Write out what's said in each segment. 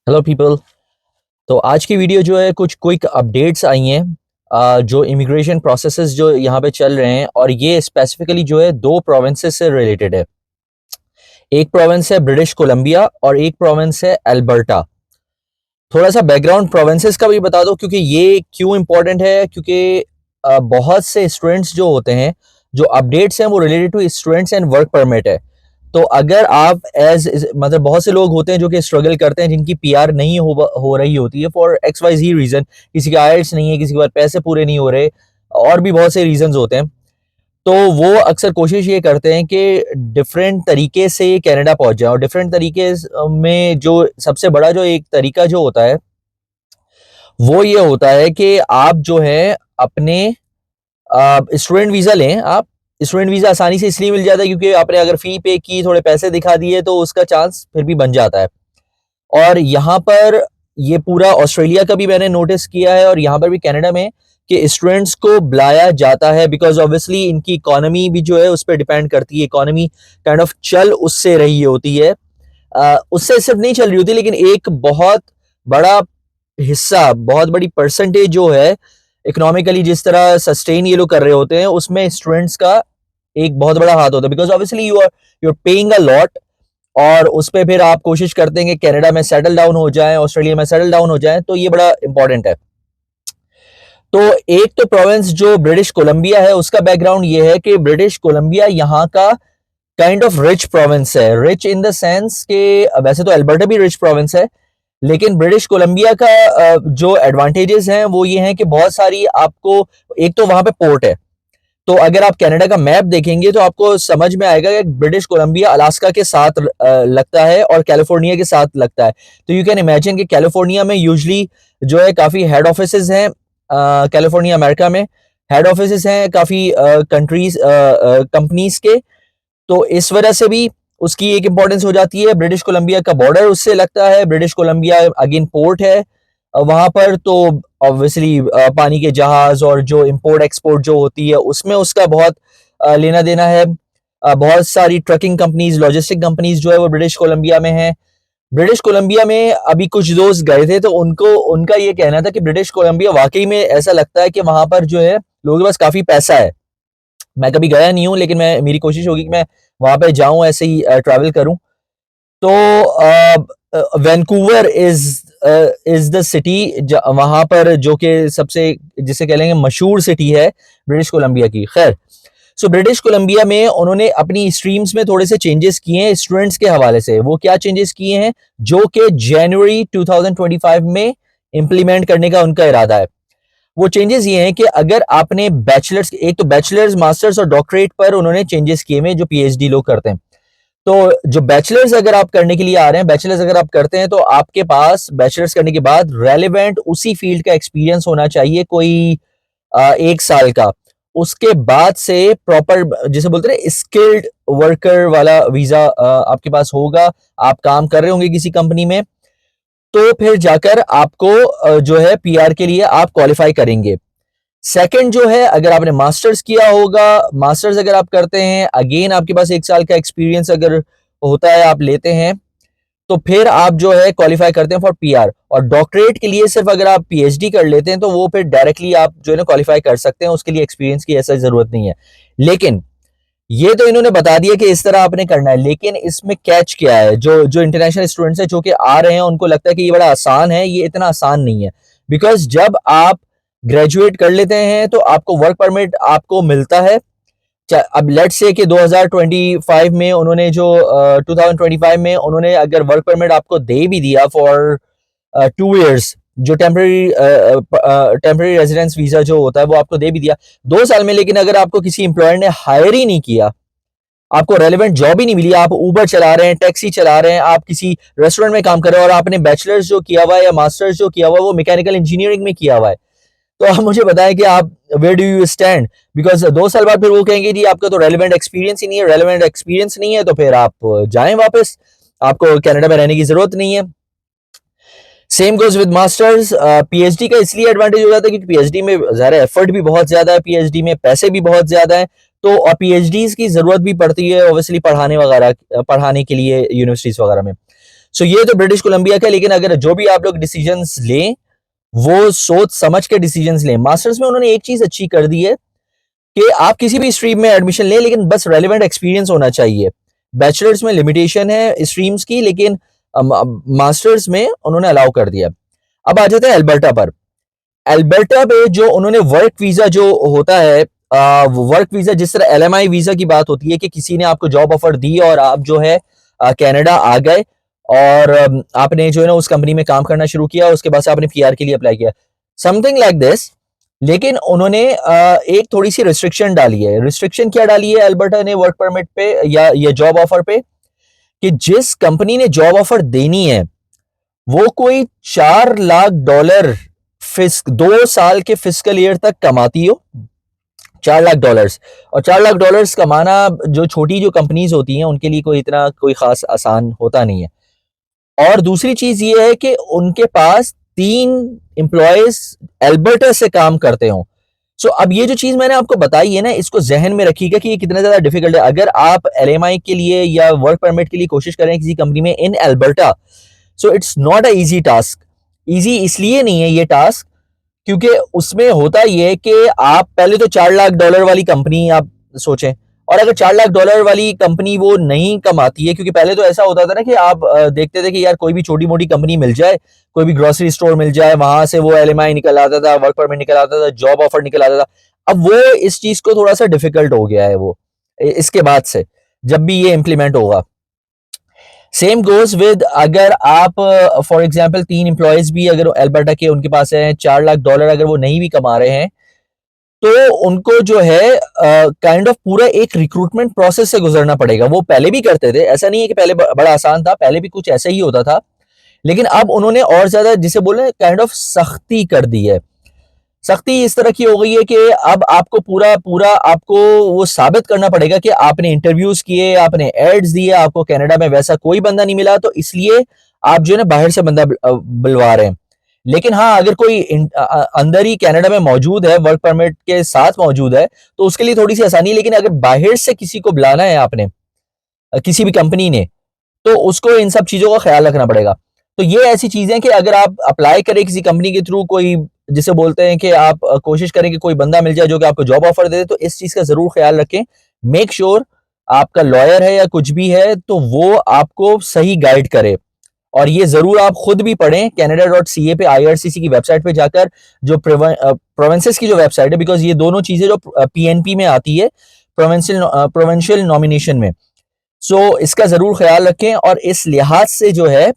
Hello people. तो आज की वीडियो जो है कुछ क्विक अपडेट्स आई हैं जो इमिग्रेशन प्रोसेसेस जो यहाँ पे चल रहे हैं, और ये स्पेसिफिकली जो है दो प्रोविंसेस से रिलेटेड है। एक प्रोविंस है ब्रिटिश कोलंबिया और एक प्रोविंस है अल्बर्टा। थोड़ा सा बैकग्राउंड प्रोविंसेस का भी बता दो, क्योंकि ये क्यों इंपॉर्टेंट है, क्योंकि बहुत से स्टूडेंट्स जो होते हैं, जो अपडेट्स हैं वो related to students and work permit है। तो अगर आप मतलब बहुत से लोग होते हैं जो कि स्ट्रगल करते हैं, जिनकी पीआर नहीं हो रही होती है for X Y Z reason. किसी का आइल्स नहीं है, किसी के पास पैसे पूरे नहीं हो रहे, और भी बहुत से रीजंस होते हैं। तो वो अक्सर कोशिश ये करते हैं कि डिफरेंट तरीके से कनाडा पहुंच जाए, और डिफरेंट तरीके में जो सबसे बड़ा जो एक तरीका जो होता है वो ये होता है कि आप जो है अपने स्टूडेंट वीजा लें। आप स्टूडेंट वीजा आसानी से इसलिए मिल जाता है क्योंकि आपने अगर फी पे की, थोड़े पैसे दिखा दिए, तो उसका चांस फिर भी बन जाता है। और यहाँ पर ये पूरा ऑस्ट्रेलिया का भी मैंने नोटिस किया है, और यहाँ पर भी कनाडा में, कि स्टूडेंट्स को बुलाया जाता है बिकॉज ऑब्वियसली इनकी इकोनॉमी भी जो है उस पर डिपेंड करती है। इकोनॉमी काइंड ऑफ चल उससे रही होती है। उससे सिर्फ नहीं चल रही होती, लेकिन एक बहुत बड़ा हिस्सा, बहुत बड़ी परसेंटेज जो है इकोनॉमिकली जिस तरह सस्टेन ये लोग कर रहे होते हैं, उसमें स्टूडेंट्स का एक बहुत बड़ा हाथ होता है। Because obviously you are paying a lot, और उस पर फिर आप कोशिश करते हैं कि कनाडा में सेटल डाउन हो जाए, ऑस्ट्रेलिया में सेटल डाउन हो जाए, तो ये बड़ा इंपॉर्टेंट है। तो एक तो प्रोविंस जो ब्रिटिश कोलंबिया है, उसका बैकग्राउंड ये है कि ब्रिटिश कोलंबिया यहाँ का काइंड ऑफ रिच प्रोविंस है। रिच इन द सेंस के वैसे तो अल्बर्टा भी रिच प्रोविंस है, लेकिन ब्रिटिश कोलंबिया का जो एडवांटेजेस हैं वो ये हैं कि बहुत सारी आपको, एक तो वहां पे पोर्ट है। तो अगर आप कनाडा का मैप देखेंगे तो आपको समझ में आएगा कि ब्रिटिश कोलंबिया अलास्का के साथ लगता है और कैलिफोर्निया के साथ लगता है। तो यू कैन इमेजिन कि कैलिफोर्निया में यूजुअली जो है काफी हेड ऑफिसेज हैं। कैलिफोर्निया अमेरिका में हेड ऑफिसेज हैं काफी कंट्रीज कंपनीज के। तो इस वजह से भी उसकी एक इंपॉर्टेंस हो जाती है। ब्रिटिश कोलंबिया का बॉर्डर उससे लगता है, ब्रिटिश कोलंबिया अगेन पोर्ट है वहां पर। तो ऑब्वियसली पानी के जहाज और जो इंपोर्ट एक्सपोर्ट जो होती है उसमें उसका बहुत लेना देना है। बहुत सारी ट्रकिंग कंपनीज, लॉजिस्टिक कंपनीज जो है वो ब्रिटिश कोलंबिया में है। ब्रिटिश कोलंबिया में अभी कुछ दोस्त गए थे, तो उनको उनका ये कहना था कि ब्रिटिश कोलंबिया वाकई में ऐसा लगता है कि वहां पर जो है लोगों के पास काफी पैसा है। मैं कभी गया नहीं हूँ, लेकिन मैं मेरी कोशिश होगी कि मैं वहां पे जाऊं, ऐसे ही ट्रैवल करूं। तो वैंकूवर इज द सिटी वहां पर, जो कि सबसे जिसे कह लेंगे मशहूर सिटी है ब्रिटिश कोलंबिया की। खैर, सो ब्रिटिश कोलंबिया में उन्होंने अपनी स्ट्रीम्स में थोड़े से चेंजेस किए हैं स्टूडेंट्स के हवाले से। वो क्या चेंजेस किए हैं, जो कि जनवरी 2025 में इंप्लीमेंट करने का उनका इरादा है। वो चेंजेस ये हैं कि अगर आपने बैचलर्स, एक तो बैचलर्स, मास्टर्स और डॉक्टरेट पर उन्होंने चेंजेस किए हैं जो पीएचडी लोग करते हैं। तो जो बैचलर्स अगर आप करने के लिए आ रहे हैं, बैचलर्स अगर आप करते हैं, तो आपके पास बैचलर्स करने के बाद रेलेवेंट उसी फील्ड का एक्सपीरियंस होना चाहिए, कोई 1 साल का। उसके बाद से प्रॉपर, जिसे बोलते हैं स्किल्ड वर्कर वाला वीजा आपके पास होगा। आप काम कर रहे होंगे किसी कंपनी में, तो फिर जाकर आपको जो है पीआर के लिए आप क्वालिफाई करेंगे। सेकंड जो है, अगर आपने मास्टर्स किया होगा, मास्टर्स अगर आप करते हैं, अगेन आपके पास 1 साल का एक्सपीरियंस अगर होता है, आप लेते हैं, तो फिर आप जो है क्वालिफाई करते हैं फॉर पीआर। और डॉक्टरेट के लिए सिर्फ अगर आप पीएचडी कर लेते हैं, तो वो फिर डायरेक्टली आप जो है ना क्वालिफाई कर सकते हैं, उसके लिए एक्सपीरियंस की ऐसा जरूरत नहीं है। लेकिन ये तो इन्होंने बता दिया कि इस तरह आपने करना है, लेकिन इसमें कैच क्या है। जो जो इंटरनेशनल स्टूडेंट्स हैं जो कि आ रहे हैं, उनको लगता है कि ये बड़ा आसान है। ये इतना आसान नहीं है, बिकॉज जब आप ग्रेजुएट कर लेते हैं तो आपको वर्क परमिट आपको मिलता है। अब लेट्स से कि 2025 में उन्होंने जो 2025 में उन्होंने अगर वर्क परमिट आपको दे भी दिया फॉर 2 इयर्स, जो टेम्पररी रेजिडेंस वीजा जो होता है वो आपको दे भी दिया 2 साल में, लेकिन अगर आपको किसी एम्प्लॉयर ने हायर ही नहीं किया, आपको रेलेवेंट जॉब ही नहीं मिली, आप उबर चला रहे हैं, टैक्सी चला रहे हैं, आप किसी रेस्टोरेंट में काम कर रहे हैं, और आपने बैचलर्स जो किया हुआ है या मास्टर्स जो किया हुआ है वो मैकेनिकल इंजीनियरिंग में किया हुआ है, तो आप मुझे बताएं कि आप where do you stand. Because 2 साल बाद फिर वो कहेंगे जी आपका तो रेलेवेंट एक्सपीरियंस ही नहीं है। रेलेवेंट एक्सपीरियंस नहीं है तो फिर आप जाएं वापस, आपको कनाडा में रहने की जरूरत नहीं है। Same goes with masters. PhD का इसलिए एडवांटेज हो जाता है क्योंकि पीएचडी में ज़्यादा एफर्ट भी बहुत ज्यादा है, पीएचडी में पैसे भी बहुत ज्यादा है। तो और पीएचडीज की जरूरत भी पड़ती है ऑब्वियसली पढ़ाने वगैरह, पढ़ाने के लिए यूनिवर्सिटीज वगैरह में। सो ये तो ब्रिटिश कोलंबिया का, लेकिन अगर जो भी आप लोग डिसीजंस लें वो सोच समझ के डिसीजंस लें। मास्टर्स में उन्होंने एक चीज अच्छी कर दी है कि आप किसी भी स्ट्रीम में एडमिशन लें, लेकिन बस रेलेवेंट एक्सपीरियंस होना चाहिए। बैचलर्स में लिमिटेशन है स्ट्रीम्स की, लेकिन मास्टर्स में उन्होंने अलाउ कर दिया। अब आ जाते हैं अल्बर्टा पर। अल्बर्टा पे जो उन्होंने वर्क वीजा जो होता है, वर्क वीजा जिस तरह एलएमआई वीजा की बात होती है कि किसी ने आपको जॉब ऑफर दी और आप जो है कनाडा आ गए और आपने जो है ना उस कंपनी में काम करना शुरू किया, उसके बाद से आपने पीआर के लिए अप्लाई किया, समथिंग लाइक दिस। लेकिन उन्होंने एक थोड़ी सी रिस्ट्रिक्शन डाली है। रिस्ट्रिक्शन क्या डाली है अल्बर्टा ने वर्क परमिट पे या ये जॉब ऑफर पे, कि जिस कंपनी ने जॉब ऑफर देनी है वो कोई $4 लाख फिस्क 2 साल के फिस्कल ईयर तक कमाती हो, $4 लाख। और $4 लाख कमाना जो छोटी जो कंपनीज होती हैं उनके लिए कोई इतना कोई खास आसान होता नहीं है। और दूसरी चीज ये है कि उनके पास 3 एम्प्लॉयज अल्बर्टा से काम करते हो। सो अब ये जो चीज मैंने आपको बताई है ना, इसको जहन में रखिएगा कि ये कितना ज्यादा डिफिकल्ट है। अगर आप एलएमआई के लिए या वर्क परमिट के लिए कोशिश करें किसी कंपनी में in Alberta, so it's not a easy task. Easy इसलिए नहीं है ये टास्क क्योंकि उसमें होता ये है कि आप पहले तो $4 लाख वाली कंपनी आप सोचें, और अगर $4 लाख वाली कंपनी वो नहीं कमाती है, क्योंकि पहले तो ऐसा होता था ना कि आप देखते थे कि यार कोई भी छोटी मोटी कंपनी मिल जाए, कोई भी ग्रोसरी स्टोर मिल जाए, वहां से वो एलएमआई निकल आता था, वर्क परमिट निकल आता था, जॉब ऑफर निकल आता था। अब वो इस चीज को थोड़ा सा डिफिकल्ट हो गया है वो इसके बाद से, जब भी ये इंप्लीमेंट होगा। सेम गोज विद, अगर आप फॉर एग्जाम्पल 3 एम्प्लॉयज भी अगर अल्बर्टा के उनके पास है, $4 लाख अगर वो नहीं भी कमा रहे हैं, तो उनको जो है काइंड ऑफ पूरा एक रिक्रूटमेंट प्रोसेस से गुजरना पड़ेगा। वो पहले भी करते थे, ऐसा नहीं है कि पहले बड़ा आसान था, पहले भी कुछ ऐसा ही होता था, लेकिन अब उन्होंने और ज्यादा जिसे बोले काइंड ऑफ सख्ती कर दी है। सख्ती इस तरह की हो गई है कि अब आपको पूरा पूरा आपको वो साबित करना पड़ेगा कि आपने इंटरव्यूज किए, आपने एड्स दिए, आपको कनाडा में वैसा कोई बंदा नहीं मिला, तो इसलिए आप जो है ना बाहर से बंदा बुलवा रहे हैं। लेकिन हाँ, अगर कोई अंदर ही कनाडा में मौजूद है, वर्क परमिट के साथ मौजूद है, तो उसके लिए थोड़ी सी आसानी है। लेकिन अगर बाहर से किसी को बुलाना है आपने, किसी भी कंपनी ने, तो उसको इन सब चीजों का ख्याल रखना पड़ेगा। तो ये ऐसी चीजें कि अगर आप अप्लाई करें किसी कंपनी के थ्रू, कोई जिसे बोलते हैं कि आप कोशिश करें कि कोई बंदा मिल जाए जो कि आपको जॉब ऑफर दे दे, तो इस चीज का जरूर ख्याल रखें। मेक श्योर आपका लॉयर है या कुछ भी है तो वो आपको सही गाइड करे। और ये जरूर आप खुद भी पढ़ें canada.ca पे, आईआरसीसी की वेबसाइट पे जाकर, जो प्रोविंसेस की जो वेबसाइट है, बिकॉज ये दोनों चीजें जो पीएनपी में आती है, प्रोविंशियल नॉमिनेशन में। सो इसका जरूर ख्याल रखें और इस लिहाज से जो है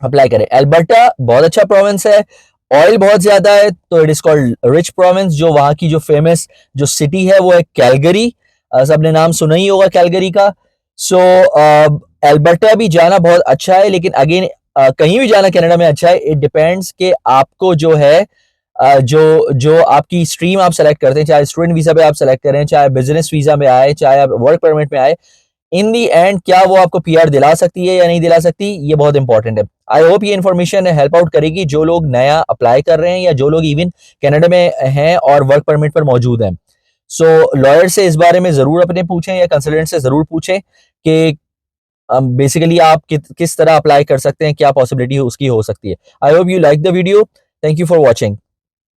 अप्लाई करें। अल्बर्टा बहुत अच्छा प्रोविंस है, ऑयल बहुत ज्यादा है, तो it is called rich province. जो वहां की जो फेमस जो सिटी है वो है कैलगरी, सबने नाम सुना ही होगा कैलगरी का। सो अल्बर्टा भी जाना बहुत अच्छा है, लेकिन अगेन कहीं भी जाना कनाडा में अच्छा है। इट डिपेंड्स कि आपको जो है जो जो आपकी स्ट्रीम आप सेलेक्ट करते हैं, चाहे स्टूडेंट वीजा पे आप सेलेक्ट करें, चाहे बिजनेस वीजा में आए, चाहे आप वर्क परमिट में आए, इन दी एंड क्या वो आपको पीआर दिला सकती है या नहीं दिला सकती, ये बहुत इंपॉर्टेंट है। आई होप ये इन्फॉर्मेशन हेल्प आउट करेगी जो लोग नया अप्लाई कर रहे हैं या जो लोग इवन कनाडा में हैं और वर्क परमिट पर मौजूद हैं। सो लॉयर से इस बारे में जरूर अपने पूछें या कंसल्टेंट से जरूर पूछें कि बेसिकली आप किस तरह अप्लाई कर सकते हैं, क्या पॉसिबिलिटी उसकी हो सकती है। I hope you like the video. Thank you for watching.